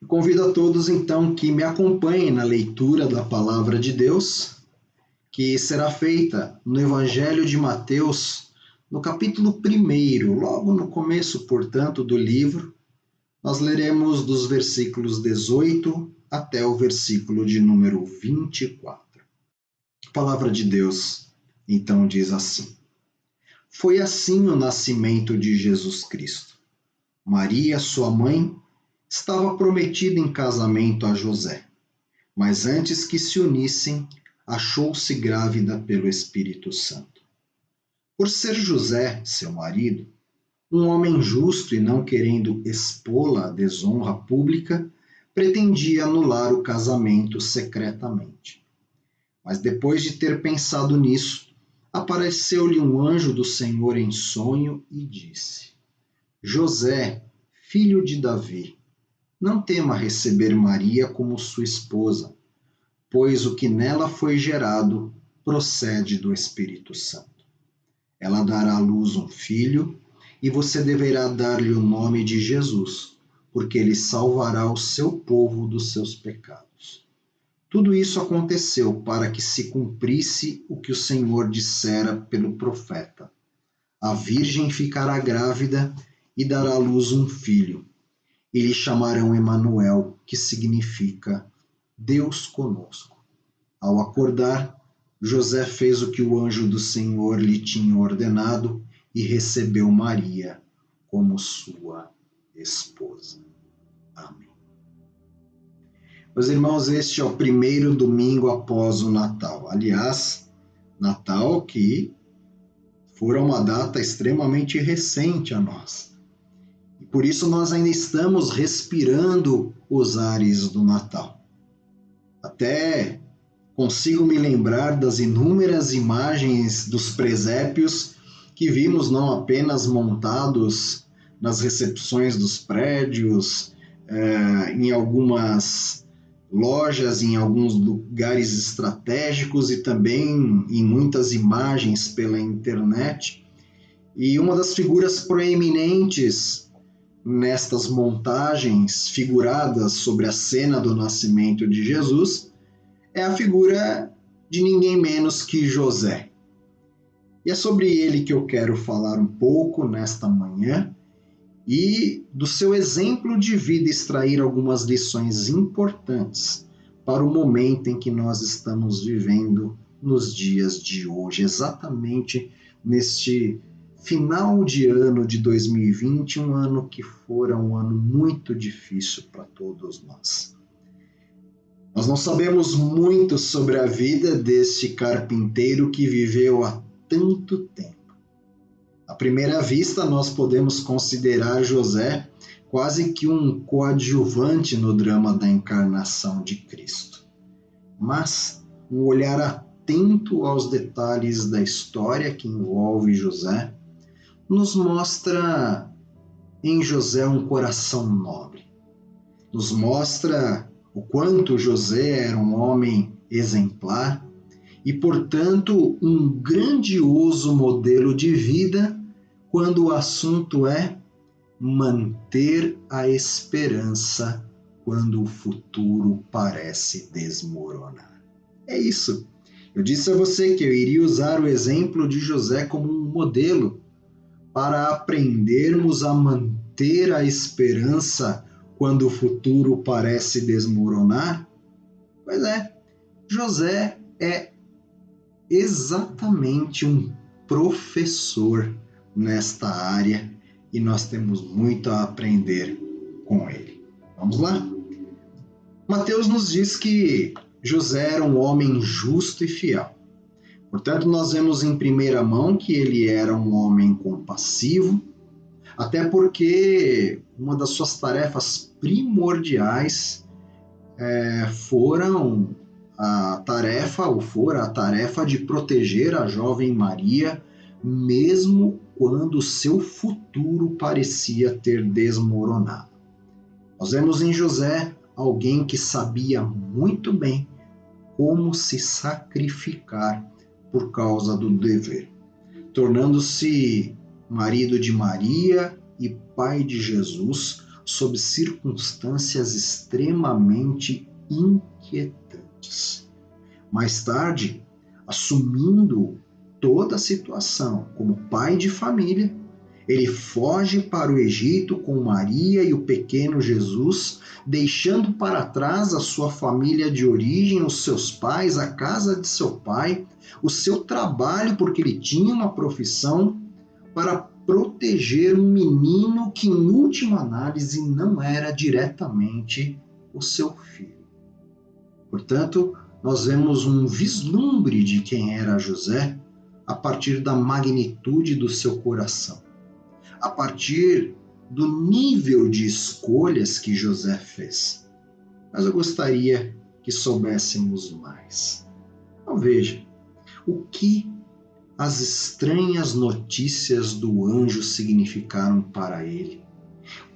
Convido a todos, então, que me acompanhem na leitura da Palavra de Deus, que será feita no Evangelho de Mateus, no capítulo 1, logo no começo, portanto, do livro. Nós leremos dos versículos 18 até o versículo de número 24. A Palavra de Deus, então, diz assim: Foi assim o nascimento de Jesus Cristo. Maria, sua mãe, estava prometida em casamento a José, mas antes que se unissem, achou-se grávida pelo Espírito Santo. Por ser José, seu marido, um homem justo e não querendo expô-la à desonra pública, pretendia anular o casamento secretamente. Mas depois de ter pensado nisso, apareceu-lhe um anjo do Senhor em sonho e disse: José, filho de Davi, não tema receber Maria como sua esposa, pois o que nela foi gerado procede do Espírito Santo. Ela dará à luz um filho, e você deverá dar-lhe o nome de Jesus, porque ele salvará o seu povo dos seus pecados. Tudo isso aconteceu para que se cumprisse o que o Senhor dissera pelo profeta: a virgem ficará grávida e dará à luz um filho. E lhe chamarão Emanuel, que significa Deus conosco. Ao acordar, José fez o que o anjo do Senhor lhe tinha ordenado e recebeu Maria como sua esposa. Amém. Meus irmãos, este é o primeiro domingo após o Natal. Aliás, Natal que fora uma data extremamente recente a nós. E por isso nós ainda estamos respirando os ares do Natal. Até consigo me lembrar das inúmeras imagens dos presépios que vimos não apenas montados nas recepções dos prédios, em algumas lojas, em alguns lugares estratégicos e também em muitas imagens pela internet. E uma das figuras proeminentes nestas montagens figuradas sobre a cena do nascimento de Jesus é a figura de ninguém menos que José. E é sobre ele que eu quero falar um pouco nesta manhã e do seu exemplo de vida extrair algumas lições importantes para o momento em que nós estamos vivendo nos dias de hoje, exatamente neste final de ano de 2020, um ano que fora um ano muito difícil para todos nós. Nós não sabemos muito sobre a vida deste carpinteiro que viveu há tanto tempo. À primeira vista, nós podemos considerar José quase que um coadjuvante no drama da encarnação de Cristo. Mas um olhar atento aos detalhes da história que envolve José nos mostra em José um coração nobre. Nos mostra o quanto José era um homem exemplar e, portanto, um grandioso modelo de vida quando o assunto é manter a esperança quando o futuro parece desmoronar. É isso. Eu disse a você que eu iria usar o exemplo de José como um modelo para aprendermos a manter a esperança quando o futuro parece desmoronar. Pois é, José é exatamente um professor nesta área e nós temos muito a aprender com ele. Vamos lá? Mateus nos diz que José era um homem justo e fiel. Portanto, nós vemos em primeira mão que ele era um homem compassivo, até porque uma das suas tarefas primordiais fora a tarefa de proteger a jovem Maria, mesmo quando seu futuro parecia ter desmoronado. Nós vemos em José alguém que sabia muito bem como se sacrificar por causa do dever, tornando-se marido de Maria e pai de Jesus, sob circunstâncias extremamente inquietantes. Mais tarde, assumindo toda a situação como pai de família, ele foge para o Egito com Maria e o pequeno Jesus, deixando para trás a sua família de origem, os seus pais, a casa de seu pai, o seu trabalho, porque ele tinha uma profissão, para proteger um menino que, em última análise, não era diretamente o seu filho. Portanto, nós vemos um vislumbre de quem era José a partir da magnitude do seu coração, a partir do nível de escolhas que José fez. Mas eu gostaria que soubéssemos mais. Então veja, o que as estranhas notícias do anjo significaram para ele.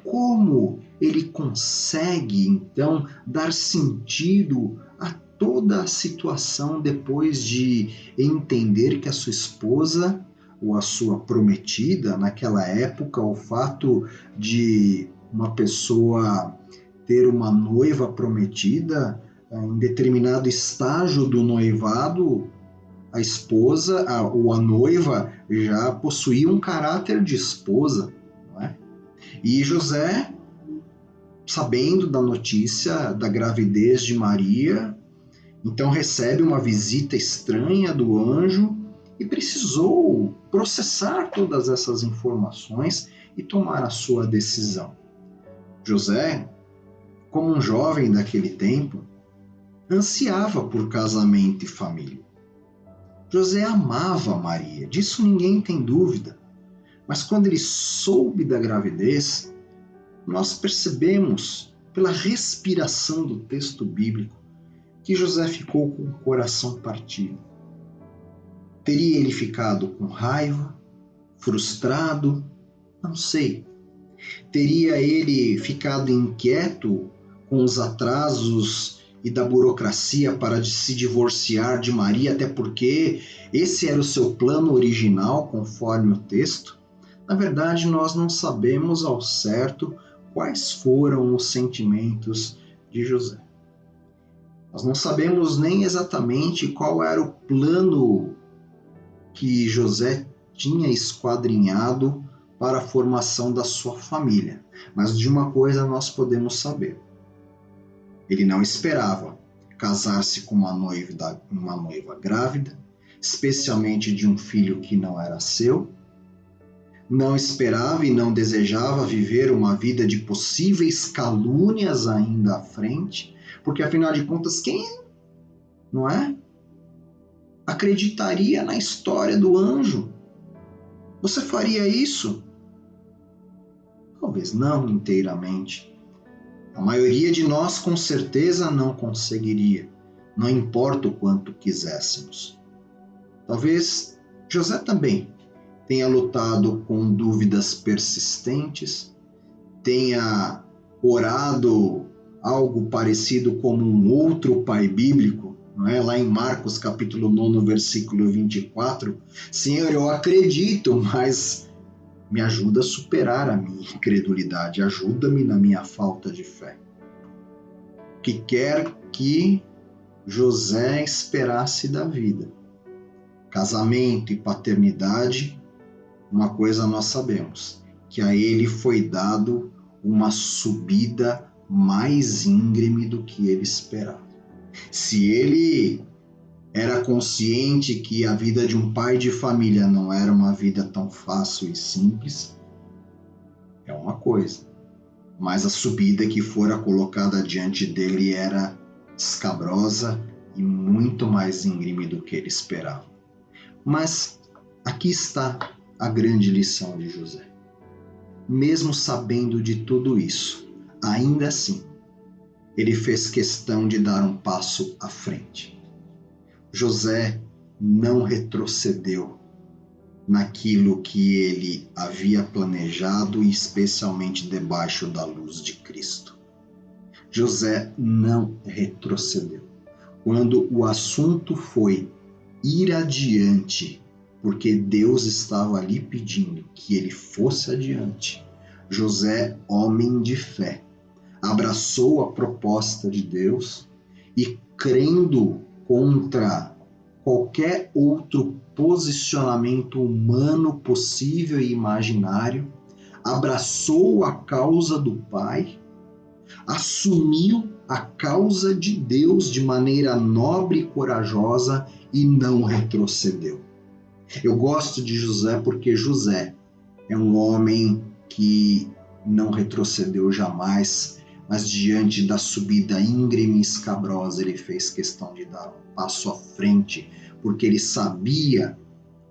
Como ele consegue, então, dar sentido a toda a situação depois de entender que a sua esposa ou a sua prometida, naquela época, o fato de uma pessoa ter uma noiva prometida, em determinado estágio do noivado, a esposa ou a noiva já possuía um caráter de esposa, não é? E José, sabendo da notícia da gravidez de Maria, então recebe uma visita estranha do anjo e precisou processar todas essas informações e tomar a sua decisão. José, como um jovem daquele tempo, ansiava por casamento e família. José amava Maria, disso ninguém tem dúvida. Mas quando ele soube da gravidez, nós percebemos, pela respiração do texto bíblico, que José ficou com o coração partido. Teria ele ficado com raiva, frustrado? Não sei. Teria ele ficado inquieto com os atrasos e da burocracia para se divorciar de Maria, até porque esse era o seu plano original, conforme o texto? Na verdade, nós não sabemos ao certo quais foram os sentimentos de José. Nós não sabemos nem exatamente qual era o plano que José tinha esquadrinhado para a formação da sua família. Mas de uma coisa nós podemos saber. Ele não esperava casar-se com uma noiva grávida, especialmente de um filho que não era seu. Não esperava e não desejava viver uma vida de possíveis calúnias ainda à frente, porque afinal de contas, quem, não é? Acreditaria na história do anjo? Você faria isso? Talvez não inteiramente. A maioria de nós com certeza não conseguiria, não importa o quanto quiséssemos. Talvez José também tenha lutado com dúvidas persistentes, tenha orado algo parecido como um outro pai bíblico, não é? Lá em Marcos capítulo 9, versículo 24, Senhor, eu acredito, mas me ajuda a superar a minha incredulidade, ajuda-me na minha falta de fé. O que quer que José esperasse da vida, casamento e paternidade, uma coisa nós sabemos, que a ele foi dado uma subida mais íngreme do que ele esperava. Se ele era consciente que a vida de um pai de família não era uma vida tão fácil e simples, é uma coisa. Mas a subida que fora colocada diante dele era escabrosa e muito mais íngreme do que ele esperava. Mas aqui está a grande lição de José. Mesmo sabendo de tudo isso, ainda assim, ele fez questão de dar um passo à frente. José não retrocedeu naquilo que ele havia planejado, e especialmente debaixo da luz de Cristo. José não retrocedeu. Quando o assunto foi ir adiante, porque Deus estava ali pedindo que ele fosse adiante, José, homem de fé, abraçou a proposta de Deus e, crendo contra qualquer outro posicionamento humano possível e imaginário, abraçou a causa do Pai, assumiu a causa de Deus de maneira nobre e corajosa e não retrocedeu. Eu gosto de José porque José é um homem que não retrocedeu jamais, mas diante da subida íngreme e escabrosa, ele fez questão de dar um passo à frente, porque ele sabia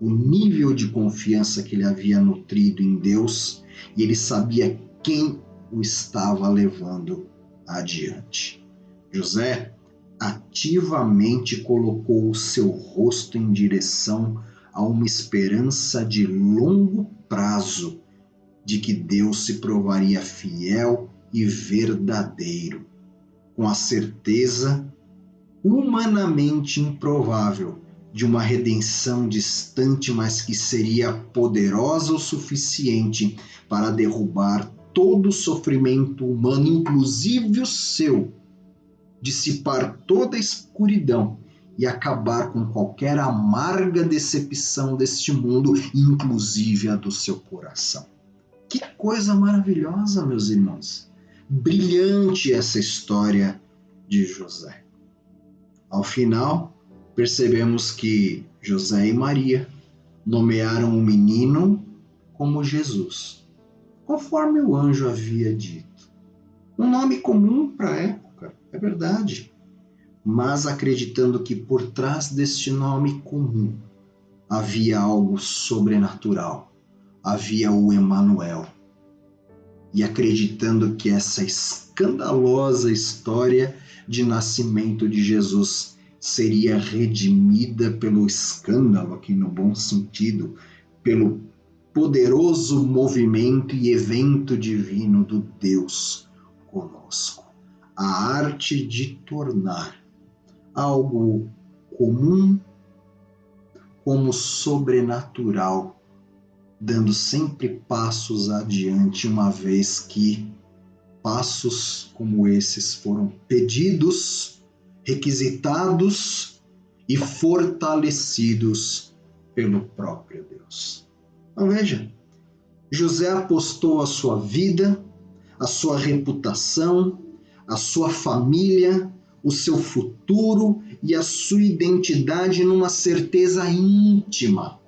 o nível de confiança que ele havia nutrido em Deus e ele sabia quem o estava levando adiante. José ativamente colocou o seu rosto em direção a uma esperança de longo prazo de que Deus se provaria fiel e verdadeiro, com a certeza humanamente improvável de uma redenção distante, mas que seria poderosa o suficiente para derrubar todo o sofrimento humano, inclusive o seu, dissipar toda a escuridão e acabar com qualquer amarga decepção deste mundo, inclusive a do seu coração. Que coisa maravilhosa, meus irmãos! Brilhante essa história de José. Ao final, percebemos que José e Maria nomearam o menino como Jesus, conforme o anjo havia dito. Um nome comum para a época, é verdade, mas acreditando que por trás deste nome comum havia algo sobrenatural, havia o Emanuel. E acreditando que essa escandalosa história de nascimento de Jesus seria redimida pelo escândalo, aqui no bom sentido, pelo poderoso movimento e evento divino do Deus conosco. A arte de tornar algo comum como sobrenatural, dando sempre passos adiante, uma vez que passos como esses foram pedidos, requisitados e fortalecidos pelo próprio Deus. Então veja, José apostou a sua vida, a sua reputação, a sua família, o seu futuro e a sua identidade numa certeza íntima,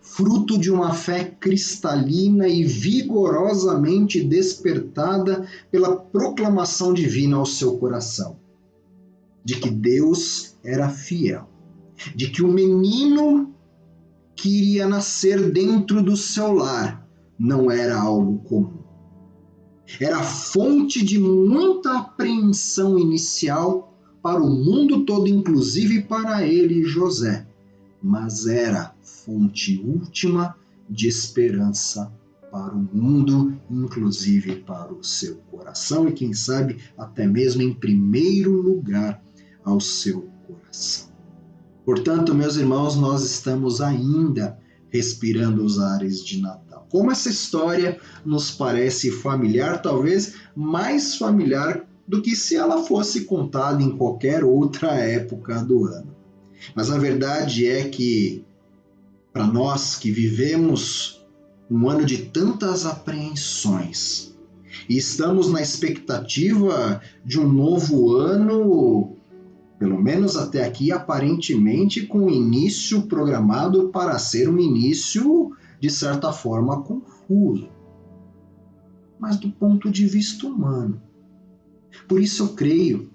fruto de uma fé cristalina e vigorosamente despertada pela proclamação divina ao seu coração, de que Deus era fiel, de que o menino que iria nascer dentro do seu lar não era algo comum. Era fonte de muita apreensão inicial para o mundo todo, inclusive para ele, José, mas era fonte última de esperança para o mundo, inclusive para o seu coração e, quem sabe, até mesmo em primeiro lugar ao seu coração. Portanto, meus irmãos, nós estamos ainda respirando os ares de Natal. Como essa história nos parece familiar, talvez mais familiar do que se ela fosse contada em qualquer outra época do ano. Mas a verdade é que, para nós que vivemos um ano de tantas apreensões e estamos na expectativa de um novo ano, pelo menos até aqui, aparentemente com início programado para ser um início, de certa forma, confuso, mas do ponto de vista humano. Por isso eu creio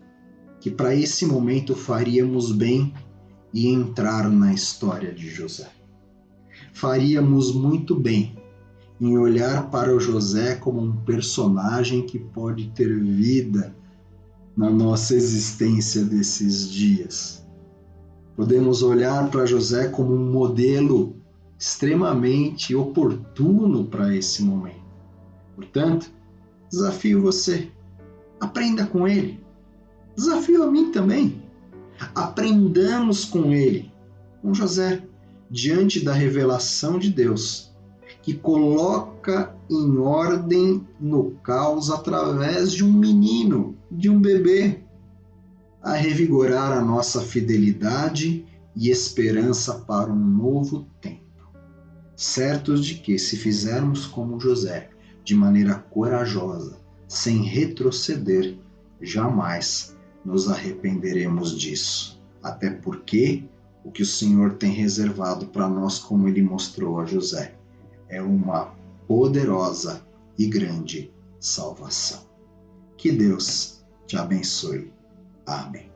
que para esse momento faríamos bem em entrar na história de José. Faríamos muito bem em olhar para o José como um personagem que pode ter vida na nossa existência desses dias. Podemos olhar para José como um modelo extremamente oportuno para esse momento. Portanto, desafio você, aprenda com ele. Desafio a mim também. Aprendamos com ele, com José, diante da revelação de Deus, que coloca em ordem no caos através de um menino, de um bebê, a revigorar a nossa fidelidade e esperança para um novo tempo. Certos de que, se fizermos como José, de maneira corajosa, sem retroceder, jamais nos arrependeremos disso. Até porque o que o Senhor tem reservado para nós, como Ele mostrou a José, é uma poderosa e grande salvação. Que Deus te abençoe. Amém.